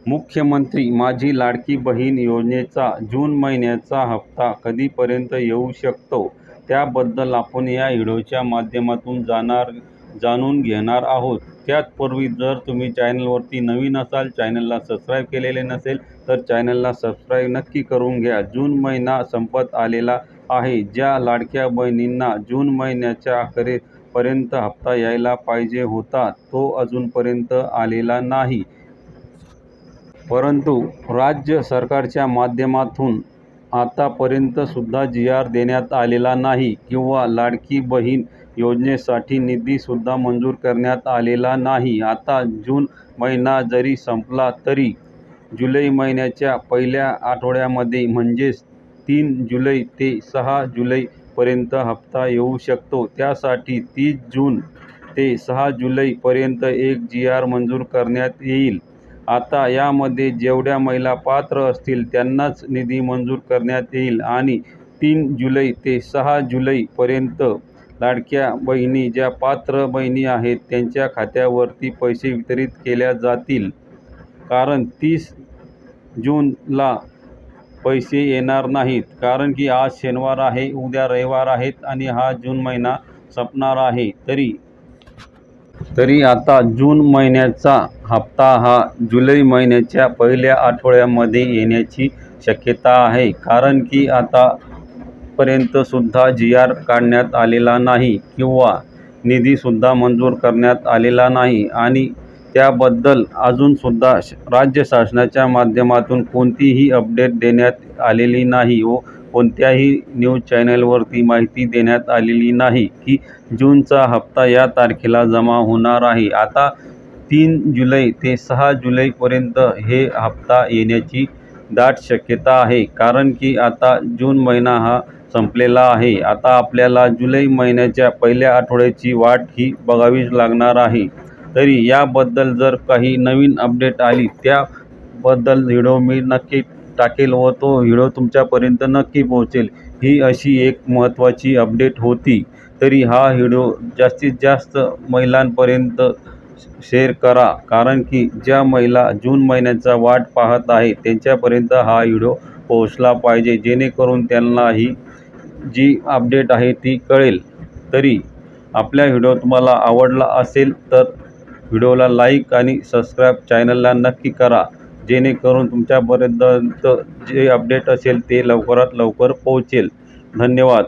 मुख्यमंत्री माझी लाडकी बहीण योजनेचा जून महिन्याचा हप्ता कधीपर्यंत येऊ शकतो, त्याबद्दल आपण या व्हिडिओच्या माध्यमातून जाणून घेणार आहोत। त्यापूर्वी जर तुम्ही चॅनलवरती नवीन असाल, चॅनलला सबस्क्राईब केलेले नसेल तर चॅनलला सबस्क्राईब नक्की करून घ्या। जून महिना संपत आलेला आहे। ज्या लाडक्या बहिणींना जून महिन्याच्या अखेरपर्यंत हप्ता यायला पाहिजे होता, तो अजूनपर्यंत आलेला नाही। परंतु राज्य सरकारच्या माध्यमातून आतापर्यंत सुद्धा जी.आर. देण्यात आलेला नाही किंवा लाडकी बहीण योजनेसाठी निधीसुद्धा मंजूर करण्यात आलेला नाही। आता जून महिना जरी संपला तरी जुलै महिन्याच्या पहिल्या आठवड्यामध्ये म्हणजेच 3 जुलै ते 6 जुलैपर्यंत हप्ता येऊ शकतो। त्यासाठी 30 जून ते 6 जुलैपर्यंत एक जी.आर. मंजूर करण्यात येईल। आता यामध्ये जेवढ्या महिला पात्र असतील त्यांनाच निधी मंजूर करण्यात येईल आणि 3 जुलै ते 6 जुलैपर्यंत लाडक्या बहिणी ज्या पात्र बहिणी आहेत त्यांच्या खात्यावरती पैसे वितरित केल्या जातील। कारण 30 जूनला पैसे येणार नाहीत, कारण की आज शनिवार आहे, उद्या रविवार आहेत आणि हा जून महिना संपणार आहे। तरी आता जून महिन्याचा हप्ता हा जुलै महिन्याच्या पहिल्या आठवड्यामध्ये येण्याची शक्यता आहे। कारण की आतापर्यंत सुद्धा जी.आर. काढण्यात आलेला नाही किंवा निधीसुद्धा मंजूर करण्यात आलेला नाही आणि त्याबद्दल अजूनसुद्धा राज्य शासनाच्या माध्यमातून कोणतीही अपडेट देण्यात आलेली नाही व कोणत्याही न्यूज चॅनलवरती माहिती देण्यात आलेली नाही की जूनचा हप्ता या तारखेला जमा होणार आहे। आता 3 जुलै ते 6 जुलैपर्यंत हे हप्ता येण्याची दाट शक्यता आहे। कारण की आता जून महिना हा संपलेला आहे। आता आपल्याला जुलै महिन्याच्या पहिल्या आठवड्याची वाट ही बघावीच लागणार आहे। तरी याबद्दल जर काही नवीन अपडेट आली त्याबद्दल व्हिडिओ मी नक्की टाकेल व तो व्हिडिओ तुमच्यापर्यंत नक्की पोहोचेल। ही अशी एक महत्त्वाची अपडेट होती। तरी हा व्हिडिओ जास्तीत जास्त महिलांपर्यंत शेअर करा, कारण की ज्या महिला जून महिन्याचा वाट पाहत आहेत त्यांच्यापर्यंत हा व्हिडिओ पोहोचला पाहिजे, जेणेकरून त्यांना ही जी अपडेट आहे ती कळेल। तरी आपला व्हिडिओ तुम्हाला आवडला असेल तर व्हिडिओला लाईक आणि सबस्क्राईब चॅनलला नक्की करा, जेणेकरून तुमच्यापर्यंत जे अपडेट असेल ते लवकरात लवकर पोहोचेल। धन्यवाद।